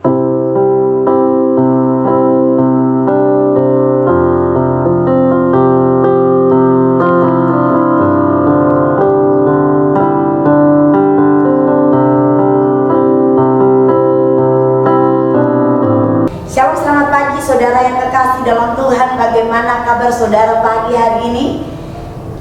Shalom, selamat pagi saudara yang kekasih dalam Tuhan. Bagaimana kabar saudara pagi hari ini?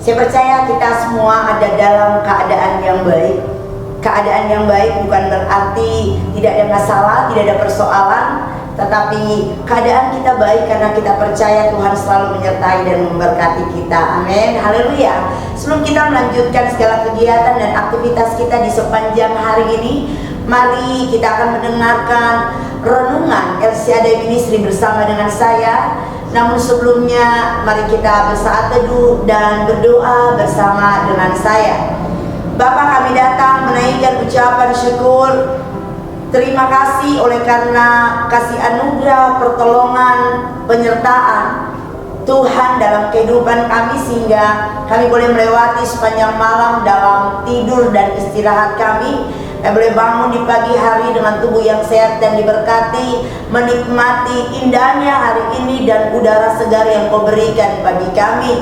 Saya percaya kita semua ada dalam keadaan yang baik. Keadaan yang baik bukan berarti tidak ada masalah, tidak ada persoalan, tetapi keadaan kita baik karena kita percaya Tuhan selalu menyertai dan memberkati kita. Amin, haleluya. Sebelum kita melanjutkan segala kegiatan dan aktivitas kita di sepanjang hari ini, mari kita akan mendengarkan renungan El Shaddai Ministry bersama dengan saya. Namun sebelumnya mari kita bersaat teduh dan berdoa bersama dengan saya. Bapa, kami datang menaikkan ucapan syukur. Terima kasih oleh karena kasih anugerah, pertolongan, penyertaan Tuhan dalam kehidupan kami, sehingga kami boleh melewati sepanjang malam dalam tidur dan istirahat kami. Kami boleh bangun di pagi hari dengan tubuh yang sehat dan diberkati, menikmati indahnya hari ini dan udara segar yang Kau berikan bagi kami.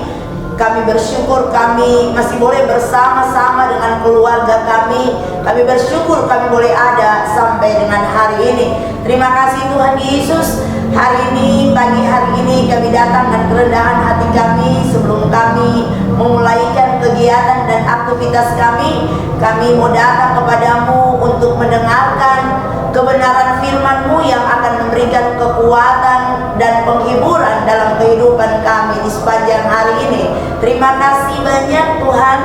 Kami bersyukur kami masih boleh bersama-sama dengan keluarga kami. Kami bersyukur kami boleh ada sampai dengan hari ini. Terima kasih Tuhan Yesus. Hari ini, pagi hari ini kami datang dengan kerendahan hati kami. Sebelum kami memulaikan kegiatan dan aktivitas kami mau datang kepadamu untuk mendengarkan kebenaran firman-Mu yang akan memberikan kekuatan dan penghiburan dalam kehidupan kami di sepanjang hari ini. Terima kasih banyak Tuhan.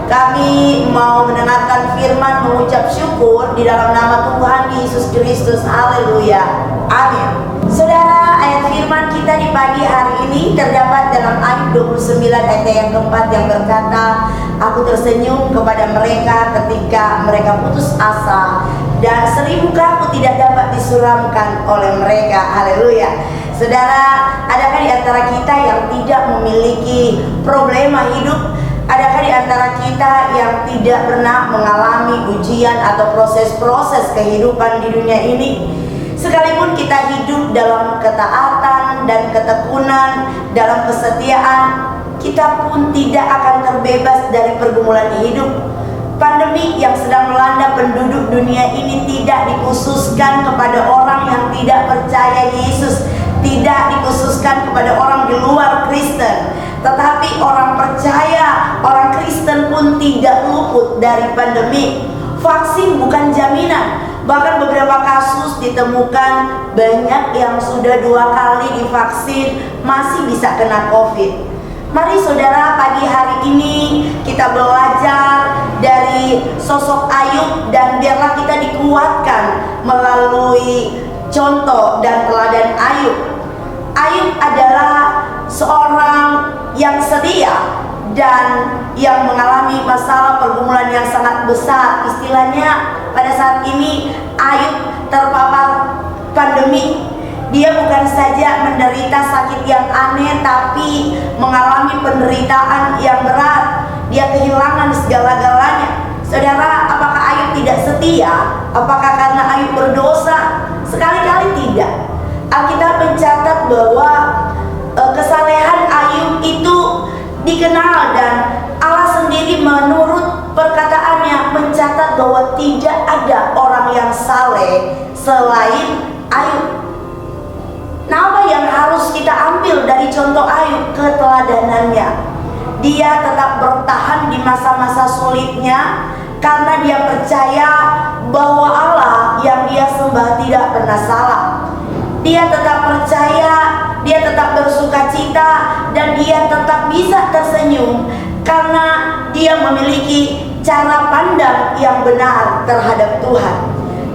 Kami mau mendengarkan firman, mengucap syukur di dalam nama Tuhan Yesus Kristus. Haleluya. Amin. Saudara, ayat firman kita di pagi hari ini terdapat dalam Ayub 29 ayat yang keempat yang berkata, "Aku tersenyum kepada mereka ketika mereka putus asa, dan 1000 kaku tidak dapat disuramkan oleh mereka." Haleluya. Saudara, adakah di antara kita yang tidak memiliki problema hidup? Adakah di antara kita yang tidak pernah mengalami ujian atau proses-proses kehidupan di dunia ini? Sekalipun kita hidup dalam ketaatan dan ketekunan, dalam kesetiaan, kita pun tidak akan terbebas dari pergumulan hidup. Pandemi yang sedang melanda penduduk dunia ini tidak dikhususkan kepada orang yang tidak percaya Yesus, tidak dikhususkan kepada orang di luar Kristen, tetapi orang percaya, orang Kristen pun tidak luput dari pandemi. Vaksin bukan jaminan. Bahkan beberapa kasus ditemukan banyak yang sudah 2 kali divaksin masih bisa kena COVID. Mari saudara, pagi hari ini kita belajar dari sosok Ayub, dan biarlah kita dikuatkan melalui contoh dan teladan Ayub. Ayub adalah seorang yang setia dan yang mengalami masalah pergumulan yang sangat besar. Istilahnya pada saat ini Ayub terpapar pandemi. Dia bukan saja menderita sakit yang aneh, tapi mengalami penderitaan yang berat. Dia kehilangan segala-galanya. Saudara, apakah Ayub tidak setia? Apakah karena Ayub berdosa? Sekali-kali tidak. Alkitab mencatat bahwa kesalehan Ayub itu dikenal, dan Allah sendiri menurut perkataannya mencatat bahwa tidak ada orang yang saleh selain Ayub. Nah, apa yang harus kita ambil dari contoh Ayub? Keteladanannya. Dia tetap bertahan di masa-masa sulitnya karena dia percaya bahwa Allah yang dia sembah tidak pernah salah. Dia tetap percaya, dia tetap bersuka cita, dan dia tetap bisa tersenyum karena dia memiliki cara pandang yang benar terhadap Tuhan.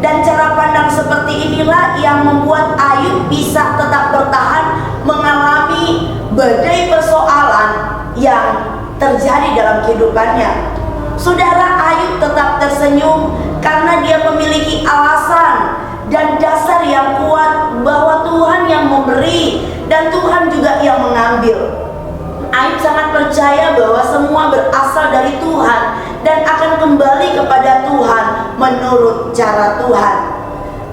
Dan cara pandang seperti inilah yang membuat Ayub bisa tetap bertahan mengalami badai persoalan yang terjadi dalam kehidupannya. Saudara, Ayub tetap tersenyum karena dia memiliki alasan dan dasar yang kuat bahwa Tuhan yang memberi dan Tuhan juga yang mengambil. Ayub sangat percaya bahwa semua berasal dari Tuhan dan akan kembali kepada Tuhan menurut cara Tuhan.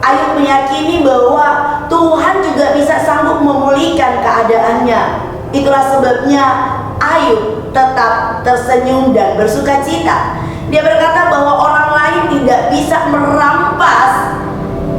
Ayub meyakini bahwa Tuhan juga bisa sanggup memulihkan keadaannya. Itulah sebabnya Ayub tetap tersenyum dan bersuka cita. Dia berkata bahwa orang lain tidak bisa merampas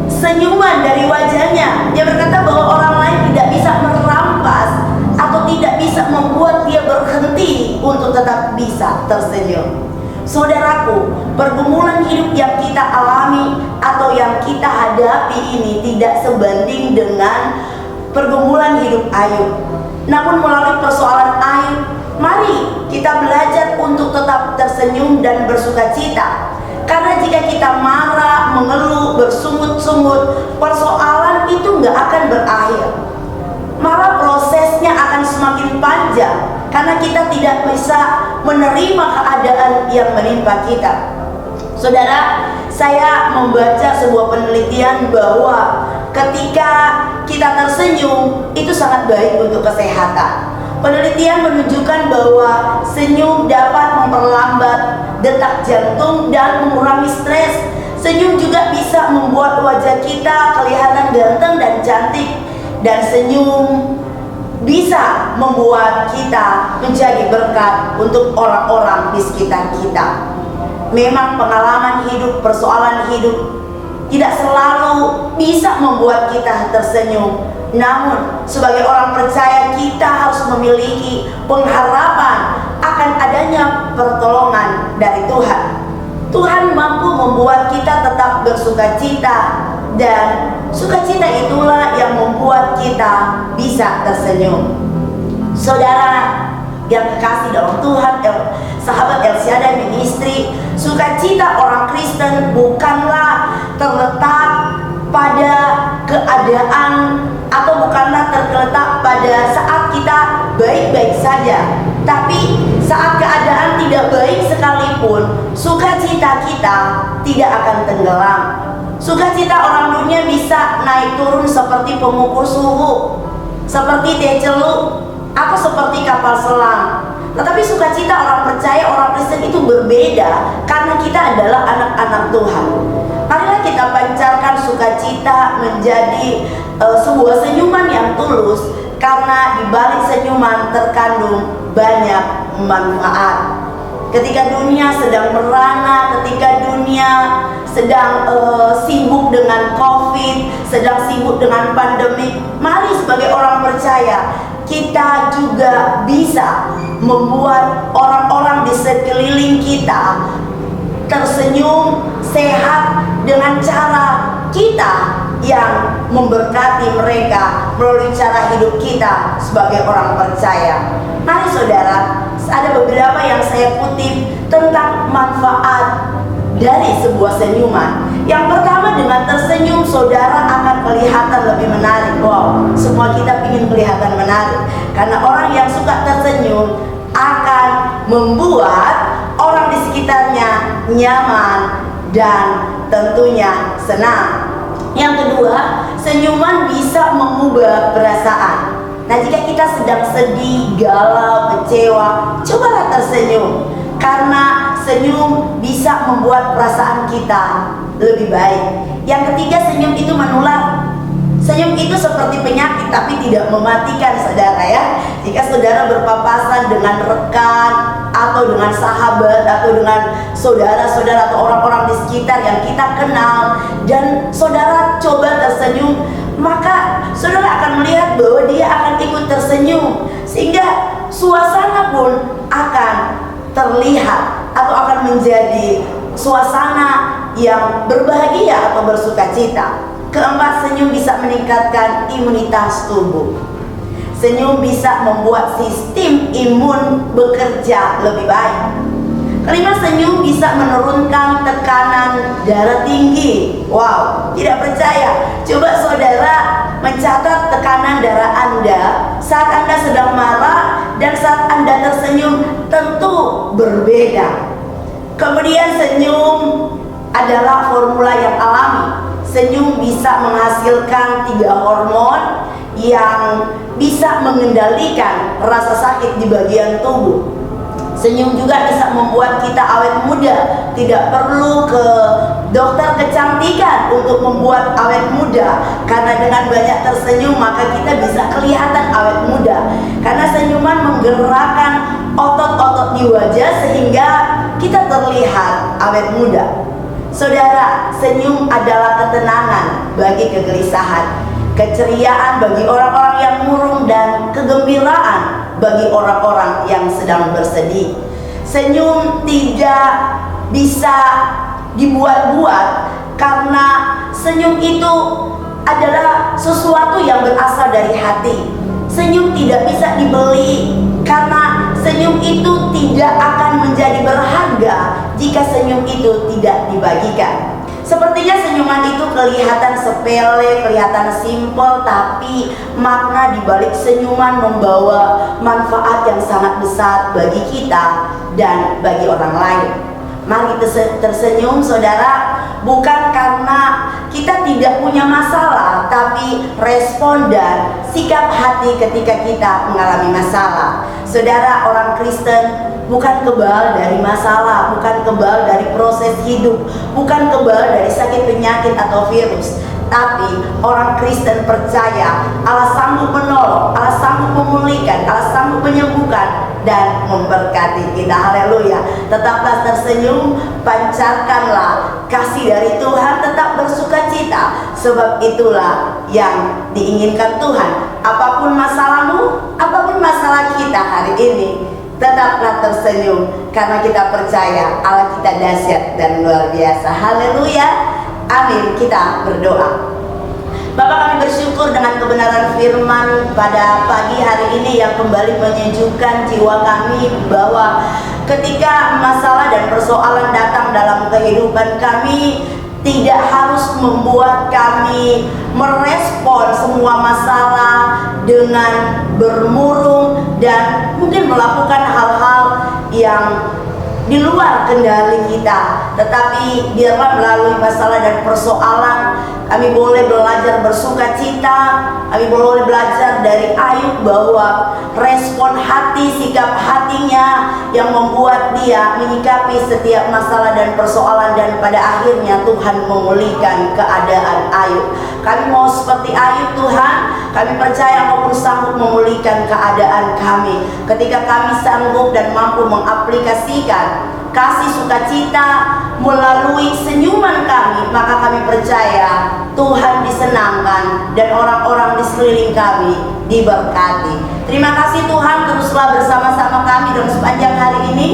senyuman dari wajahnya. Dia berkata bahwa orang lain tidak bisa merampas atau tidak bisa membuat dia berhenti untuk tetap bisa tersenyum. Saudaraku, pergumulan hidup yang kita alami atau yang kita hadapi ini tidak sebanding dengan pergumulan hidup Ayub. Namun melalui persoalan Ayub, mari kita belajar untuk tetap tersenyum dan bersuka cita. Karena jika kita marah, mengeluh, bersungut-sungut, persoalan itu nggak akan berakhir. Malah prosesnya akan semakin panjang karena kita tidak bisa menerima keadaan yang menimpa kita. Saudara, saya membaca sebuah penelitian bahwa ketika kita tersenyum itu sangat baik untuk kesehatan. Penelitian menunjukkan bahwa senyum dapat memperlambat detak jantung dan mengurangi stres. Senyum juga bisa membuat wajah kita kelihatan ganteng dan cantik. Dan senyum bisa membuat kita menjadi berkat untuk orang-orang di sekitar kita. Memang pengalaman hidup, persoalan hidup tidak selalu bisa membuat kita tersenyum. Namun sebagai orang percaya kita harus memiliki pengharapan akan adanya pertolongan dari Tuhan. Tuhan mampu membuat kita tetap bersuka cita, dan sukacita itulah yang membuat kita bisa tersenyum. Saudara yang kekasih dalam Tuhan, sahabat El Shaddai Ministry, sukacita orang Kristen bukanlah terletak pada keadaan atau bukanlah terletak pada saat kita baik-baik saja, tapi saat keadaan tidak baik sekalipun, sukacita kita tidak akan tenggelam. Sukacita orang dunia bisa naik turun seperti pengukur suhu, seperti teh celup, atau seperti kapal selam. Tetapi sukacita orang percaya, orang Kristen itu berbeda karena kita adalah anak-anak Tuhan. Marilah kita pancarkan sukacita menjadi sebuah senyuman yang tulus, karena di balik senyuman terkandung banyak manfaat. Ketika dunia sedang merana, ketika dunia sedang sibuk dengan COVID, sedang sibuk dengan pandemi, mari sebagai orang percaya kita juga bisa membuat orang-orang di sekeliling kita tersenyum, sehat dengan cara kita yang memberkati mereka melalui cara hidup kita sebagai orang percaya. Mari saudara, ada beberapa yang saya kutip tentang manfaat dari sebuah senyuman. Yang pertama, dengan tersenyum saudara akan kelihatan lebih menarik. Wow, semua kita ingin kelihatan menarik, karena orang yang suka tersenyum akan membuat orang di sekitarnya nyaman dan tentunya senang. Yang kedua, senyuman bisa mengubah perasaan. Nah, jika kita sedang sedih, galau, kecewa, cobalah tersenyum, karena senyum bisa membuat perasaan kita lebih baik. Yang ketiga, senyum itu menular. Senyum itu seperti penyakit tapi tidak mematikan, saudara ya. Jika saudara berpapasan dengan rekan atau dengan sahabat atau dengan saudara-saudara atau orang-orang di sekitar yang kita kenal, dan saudara coba tersenyum, maka saudara akan melihat bahwa dia akan ikut tersenyum, sehingga suasana pun akan terlihat atau akan menjadi suasana yang berbahagia atau bersuka cita. Keempat, senyum bisa meningkatkan imunitas tubuh. Senyum bisa membuat sistem imun bekerja lebih baik. Kelima, senyum bisa menurunkan tekanan darah tinggi. Wow, tidak percaya? Coba saudara mencatat tekanan darah Anda saat Anda sedang marah dan saat Anda tersenyum, tentu berbeda. Kemudian senyum adalah formula yang alami. Senyum bisa menghasilkan 3 hormon yang bisa mengendalikan rasa sakit di bagian tubuh. Senyum juga bisa membuat kita awet muda. Tidak perlu ke dokter kecantikan untuk membuat awet muda, karena dengan banyak tersenyum maka kita bisa kelihatan awet muda. Karena senyuman menggerakkan otot-otot di wajah sehingga kita terlihat awet muda. Saudara, senyum adalah ketenangan bagi kegelisahan, keceriaan bagi orang-orang yang murung, dan kegembiraan bagi orang-orang yang sedang bersedih. Senyum tidak bisa dibuat-buat, karena senyum itu adalah sesuatu yang berasal dari hati. Senyum tidak bisa dibeli, karena senyum itu tidak akan menjadi berharga jika senyum itu tidak dibagikan. Sepertinya senyuman itu kelihatan sepele, kelihatan simpel, tapi makna di balik senyuman membawa manfaat yang sangat besar bagi kita dan bagi orang lain. Mari tersenyum, saudara, bukan karena kita tidak punya masalah, tapi respon dan sikap hati ketika kita mengalami masalah. Saudara, orang Kristen bukan kebal dari masalah, bukan kebal dari proses hidup, bukan kebal dari sakit penyakit atau virus. Tapi orang Kristen percaya Allah sanggup menolong, Allah sanggup memulihkan, Allah sanggup menyembuhkan dan memberkati kita. Haleluya. Tetaplah tersenyum, pancarkanlah kasih dari Tuhan, tetap bersukacita, sebab itulah yang diinginkan Tuhan. Apapun masalahmu, apapun masalah kita hari ini, tetaplah tersenyum, karena kita percaya Allah kita dahsyat dan luar biasa. Haleluya. Amin. Kita berdoa. Bapak, kami bersyukur dengan kebenaran firman pada pagi hari ini yang kembali menyejukkan jiwa kami, bahwa ketika masalah dan persoalan datang dalam kehidupan kami, tidak harus membuat kami merespon semua masalah dengan bermurung dan mungkin melakukan hal-hal yang di luar kendali kita. Tetapi biarlah melalui masalah dan persoalan kami boleh belajar bersukacita, kami boleh belajar dari Ayub bahwa respon hati, sikap hatinya yang membuat dia menyikapi setiap masalah dan persoalan, dan pada akhirnya Tuhan memulihkan keadaan Ayub. Kami mau seperti Ayub, Tuhan. Kami percaya Engkau pun sanggup memulihkan keadaan kami ketika kami sanggup dan mampu mengaplikasikan kasih sukacita melalui senyuman kami, maka kami percaya Tuhan disenangkan dan orang-orang di sekeliling kami diberkati. Terima kasih Tuhan, teruslah bersama-sama kami dalam sepanjang hari ini.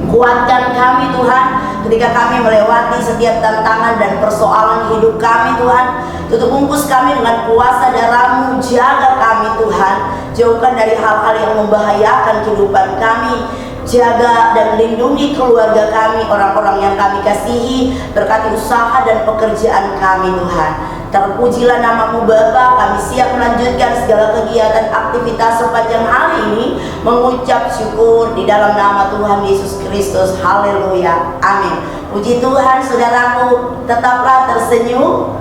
Kuatkan kami Tuhan ketika kami melewati setiap tantangan dan persoalan hidup kami Tuhan. Tutup bungkus kami dengan kuasa darah-Mu, jaga kami Tuhan, jauhkan dari hal-hal yang membahayakan kehidupan kami. Jaga dan lindungi keluarga kami, orang-orang yang kami kasihi, berkati usaha dan pekerjaan kami Tuhan. Terpujilah nama-Mu Bapa. Kami siap melanjutkan segala kegiatan aktivitas sepanjang hari ini, mengucap syukur di dalam nama Tuhan Yesus Kristus. Haleluya. Amin. Puji Tuhan. Saudaraku, tetaplah tersenyum,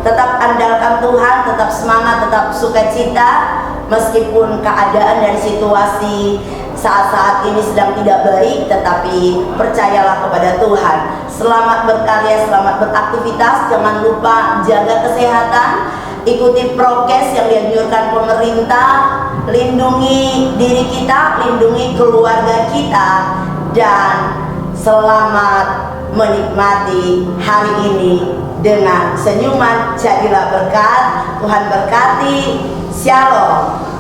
tetap andalkan Tuhan, tetap semangat, tetap sukacita, meskipun keadaan dan situasi saat-saat ini sedang tidak baik, tetapi percayalah kepada Tuhan. Selamat berkarya, selamat beraktivitas. Jangan lupa jaga kesehatan, ikuti prokes yang dianjurkan pemerintah, lindungi diri kita, lindungi keluarga kita, dan selamat menikmati hari ini dengan senyuman. Jadilah berkat. Tuhan berkati. Shalom.